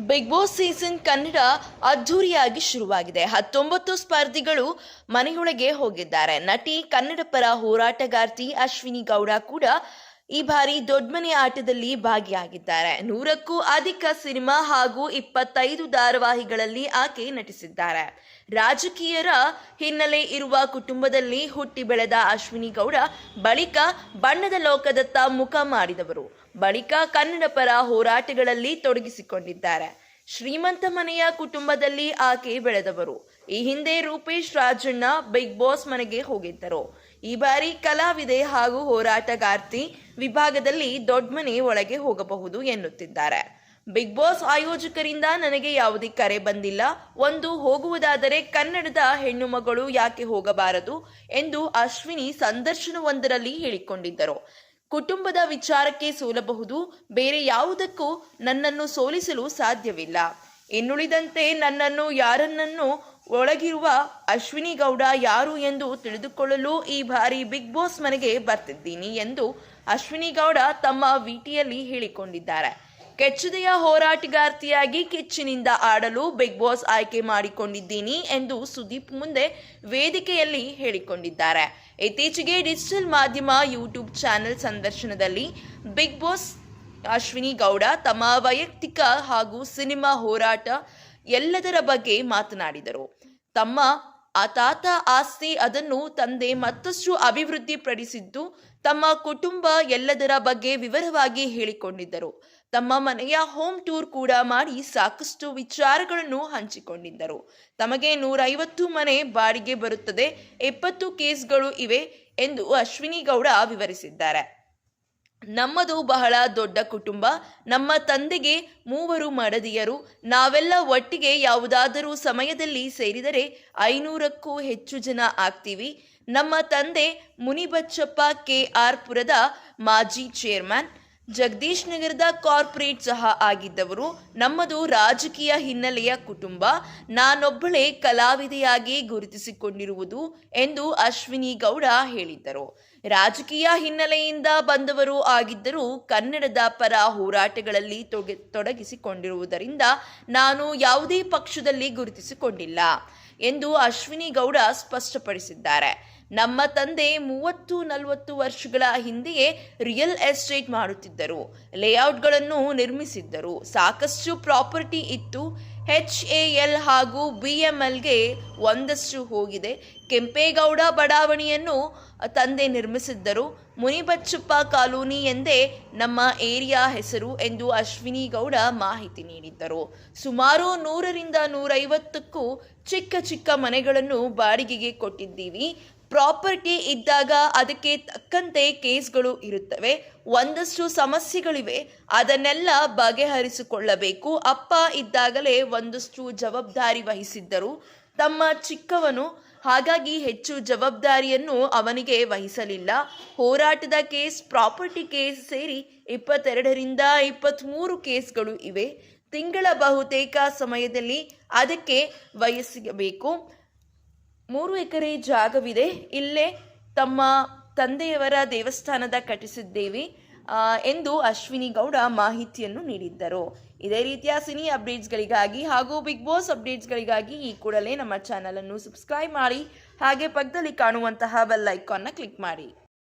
Big boss season Kannada ಅದ್ಧೂರಿಯಾಗಿ ಶುರುವಾಗಿದೆ. 19 ಸ್ಪರ್ಧಿಗಳು ಮನೆಯೊಳಗೆ ಹೋಗಿದ್ದಾರೆ. ನಟಿ, ಕನ್ನಡ ಪರ ಹೋರಾಟಗಾರ್ತಿ ಅಶ್ವಿನಿ ಗೌಡ ಕೂಡ ಈ ಬಾರಿ ದೊಡ್ಡಮನೆ ಆಟದಲ್ಲಿ ಭಾಗಿಯಾಗಿದ್ದಾರೆ. 100ಕ್ಕೂ ಅಧಿಕ ಸಿನಿಮಾ ಹಾಗೂ 25 ಧಾರಾವಾಹಿಗಳಲ್ಲಿ ಆಕೆ ನಟಿಸಿದ್ದಾರೆ. ರಾಜಕೀಯರ ಹಿನ್ನೆಲೆ ಇರುವ ಕುಟುಂಬದಲ್ಲಿ ಹುಟ್ಟಿ ಬೆಳೆದ ಅಶ್ವಿನಿ ಗೌಡ ಬಳಿಕ ಬಣ್ಣದ ಲೋಕದತ್ತ ಮುಖ ಮಾಡಿದವರು. ಬಳಿಕ ಕನ್ನಡ ಪರ ಹೋರಾಟಗಳಲ್ಲಿ ತೊಡಗಿಸಿಕೊಂಡಿದ್ದಾರೆ. ಶ್ರೀಮಂತ ಮನೆಯ ಕುಟುಂಬದಲ್ಲಿ ಆಕೆ ಬೆಳೆದವರು. ಈ ಹಿಂದೆ ರೂಪೇಶ್ ರಾಜಣ್ಣ ಬಿಗ್ ಬಾಸ್ ಮನೆಗೆ ಹೋಗಿದ್ದರು. ಈ ಬಾರಿ ಕಲಾವಿದೆ ಹಾಗೂ ಹೋರಾಟಗಾರ್ತಿ ವಿಭಾಗದಲ್ಲಿ ದೊಡ್ಡಮನೆ ಒಳಗೆ ಹೋಗಬಹುದು ಎನ್ನುತ್ತಿದ್ದಾರೆ. ಬಿಗ್ ಬಾಸ್ ಆಯೋಜಕರಿಂದ ನನಗೆ ಯಾವುದೇ ಕರೆ ಬಂದಿಲ್ಲ. ಒಂದು ಹೋಗುವುದಾದರೆ ಕನ್ನಡದ ಹೆಣ್ಣು ಮಗಳು ಯಾಕೆ ಹೋಗಬಾರದು ಎಂದು ಅಶ್ವಿನಿ ಸಂದರ್ಶನವೊಂದರಲ್ಲಿ ಹೇಳಿಕೊಂಡಿದ್ದರು. ಕುಟುಂಬದ ವಿಚಾರಕ್ಕೆ ಸೋಲಬಹುದು, ಬೇರೆ ಯಾವುದಕ್ಕೂ ನನ್ನನ್ನು ಸೋಲಿಸಲು ಸಾಧ್ಯವಿಲ್ಲ. ಇನ್ನುಳಿದಂತೆ ನನ್ನನ್ನು ಯಾರನ್ನನ್ನು ಒಳಗಿರುವ ಅಶ್ವಿನಿ ಗೌಡ ಯಾರು ಎಂದು ತಿಳಿದುಕೊಳ್ಳಲು ಈ ಬಾರಿ ಬಿಗ್ ಬಾಸ್ ಮನೆಗೆ ಬರ್ತಿದ್ದೀನಿ ಎಂದು ಅಶ್ವಿನಿ ಗೌಡ ತಮ್ಮ ವಿಟಿಯಲ್ಲಿ ಹೇಳಿಕೊಂಡಿದ್ದಾರೆ. ಕೆಚ್ಚದೆಯ ಹೋರಾಟಗಾರ್ತಿಯಾಗಿ ಕಿಚ್ಚಿನಿಂದ ಆಡಲು ಬಿಗ್ ಬಾಸ್ ಆಯ್ಕೆ ಮಾಡಿಕೊಂಡಿದ್ದೀನಿ ಎಂದು ಸುದೀಪ್ ಮುಂದೆ ವೇದಿಕೆಯಲ್ಲಿ ಹೇಳಿಕೊಂಡಿದ್ದಾರೆ. ಇತ್ತೀಚೆಗೆ ಡಿಜಿಟಲ್ ಮಾಧ್ಯಮ ಯೂಟ್ಯೂಬ್ ಚಾನೆಲ್ ಸಂದರ್ಶನದಲ್ಲಿ ಬಿಗ್ ಬಾಸ್ ಅಶ್ವಿನಿ ಗೌಡ ತಮ್ಮ ವೈಯಕ್ತಿಕ ಹಾಗೂ ಸಿನಿಮಾ ಹೋರಾಟ ಎಲ್ಲದರ ಬಗ್ಗೆ ಮಾತನಾಡಿದರು. ತಮ್ಮ ತಾತ ಆಸ್ತಿ ಅದನ್ನು ತಂದೆ ಮತ್ತಷ್ಟು ಅಭಿವೃದ್ಧಿಪಡಿಸಿದ್ದು, ತಮ್ಮ ಕುಟುಂಬ ಎಲ್ಲದರ ಬಗ್ಗೆ ವಿವರವಾಗಿ ಹೇಳಿಕೊಂಡಿದ್ದರು. ತಮ್ಮ ಮನೆಯ ಹೋಮ್ ಟೂರ್ ಕೂಡ ಮಾಡಿ ಸಾಕಷ್ಟು ವಿಚಾರಗಳನ್ನು ಹಂಚಿಕೊಂಡಿದ್ದರು. ತಮಗೆ 150 ಮನೆ ಬಾಡಿಗೆ ಬರುತ್ತದೆ, 20 ಕೇಸ್ಗಳು ಇವೆ ಎಂದು ಅಶ್ವಿನಿ ಗೌಡ ವಿವರಿಸಿದ್ದಾರೆ. ನಮ್ಮದು ಬಹಳ ದೊಡ್ಡ ಕುಟುಂಬ. ನಮ್ಮ ತಂದೆಗೆ 3 ಮಡದಿಯರು. ನಾವೆಲ್ಲ ಒಟ್ಟಿಗೆ ಯಾವುದಾದರೂ ಸಮಯದಲ್ಲಿ ಸೇರಿದರೆ 500ಕ್ಕೂ ಹೆಚ್ಚು ಜನ ಆಗ್ತೀವಿ. ನಮ್ಮ ತಂದೆ ಮುನಿಬಚ್ಚಪ್ಪ KR ಪುರದ ಮಾಜಿ ಚೇರ್ಮನ್, ಜಗದೀಶ್ ನಗರದ ಕಾರ್ಪೊರೇಟ್ ಸಹ ಆಗಿದ್ದವರು. ನಮ್ಮದು ರಾಜಕೀಯ ಹಿನ್ನೆಲೆಯ ಕುಟುಂಬ. ನಾನೊಬ್ಬಳೇ ಕಲಾವಿದೆಯಾಗಿ ಗುರುತಿಸಿಕೊಂಡಿರುವುದು ಎಂದು ಅಶ್ವಿನಿ ಗೌಡ ಹೇಳಿದ್ದರು. ರಾಜಕೀಯ ಹಿನ್ನೆಲೆಯಿಂದ ಬಂದವರು ಆಗಿದ್ದರೂ ಕನ್ನಡದ ಪರ ಹೋರಾಟಗಳಲ್ಲಿ ತೊಡಗಿಸಿಕೊಂಡಿರುವುದರಿಂದ ನಾನು ಯಾವುದೇ ಪಕ್ಷದಲ್ಲಿ ಗುರುತಿಸಿಕೊಂಡಿಲ್ಲ ಎಂದು ಅಶ್ವಿನಿ ಗೌಡ ಸ್ಪಷ್ಟಪಡಿಸಿದ್ದಾರೆ. ನಮ್ಮ ತಂದೆ 30-40 ವರ್ಷಗಳ ಹಿಂದೆಯೇ ರಿಯಲ್ ಎಸ್ಟೇಟ್ ಮಾಡುತ್ತಿದ್ದರು. ಲೇಔಟ್ಗಳನ್ನು ನಿರ್ಮಿಸಿದ್ದರು. ಸಾಕಷ್ಟು ಪ್ರಾಪರ್ಟಿ ಇತ್ತು. HAL ಹಾಗೂ BMLಗೆ ಒಂದಷ್ಟು ಹೋಗಿದೆ. ಕೆಂಪೇಗೌಡ ಬಡಾವಣೆಯನ್ನು ತಂದೆ ನಿರ್ಮಿಸಿದ್ದರು. ಮುನಿಬಚ್ಚಪ್ಪ ಕಾಲೋನಿ ಎಂದೇ ನಮ್ಮ ಏರಿಯಾ ಹೆಸರು ಎಂದು ಅಶ್ವಿನಿ ಗೌಡ ಮಾಹಿತಿ ನೀಡಿದ್ದರು. ಸುಮಾರು 100ರಿಂದ 150ಕ್ಕೂ ಚಿಕ್ಕ ಮನೆಗಳನ್ನು ಬಾಡಿಗೆಗೆ ಕೊಟ್ಟಿದ್ದೀವಿ. ಪ್ರಾಪರ್ಟಿ ಇದ್ದಾಗ ಅದಕ್ಕೆ ತಕ್ಕಂತೆ ಕೇಸ್ಗಳು ಇರುತ್ತವೆ. ಒಂದಷ್ಟು ಸಮಸ್ಯೆಗಳಿವೆ, ಅದನ್ನೆಲ್ಲ ಬಗೆಹರಿಸಿಕೊಳ್ಳಬೇಕು. ಅಪ್ಪ ಇದ್ದಾಗಲೇ ಒಂದಷ್ಟು ಜವಾಬ್ದಾರಿ ವಹಿಸಿದ್ದರು. ತಮ್ಮ ಚಿಕ್ಕವನು, ಹಾಗಾಗಿ ಹೆಚ್ಚು ಜವಾಬ್ದಾರಿಯನ್ನು ಅವನಿಗೆ ವಹಿಸಲಿಲ್ಲ. ಹೋರಾಟದ ಕೇಸ್, ಪ್ರಾಪರ್ಟಿ ಕೇಸ್ ಸೇರಿ 22ರಿಂದ 23 ಕೇಸ್ಗಳು ಇವೆ. ತಿಂಗಳ ಬಹುತೇಕ ಸಮಯದಲ್ಲಿ ಅದಕ್ಕೆ ವಹಿಸಬೇಕು. 3 ಎಕರೆ ಜಾಗವಿದೆ. ಇಲ್ಲೇ ತಮ್ಮ ತಂದೆಯವರ ದೇವಸ್ಥಾನದ ಕಟ್ಟಿಸಿದ್ದೇವೆ ಎಂದು ಅಶ್ವಿನಿ ಗೌಡ ಮಾಹಿತಿಯನ್ನು ನೀಡಿದ್ದರು. ಇದೇ ರೀತಿಯ ಸಿನಿ ಅಪ್ಡೇಟ್ಸ್ಗಳಿಗಾಗಿ ಹಾಗೂ ಬಿಗ್ ಬಾಸ್ ಅಪ್ಡೇಟ್ಸ್ಗಳಿಗಾಗಿ ಈ ಕೂಡಲೇ ನಮ್ಮ ಚಾನಲನ್ನು ಸಬ್ಸ್ಕ್ರೈಬ್ ಮಾಡಿ, ಹಾಗೆ ಪಕ್ಕದಲ್ಲಿ ಕಾಣುವಂತಹ ಬೆಲ್ ಐಕಾನ್ನ ಕ್ಲಿಕ್ ಮಾಡಿ.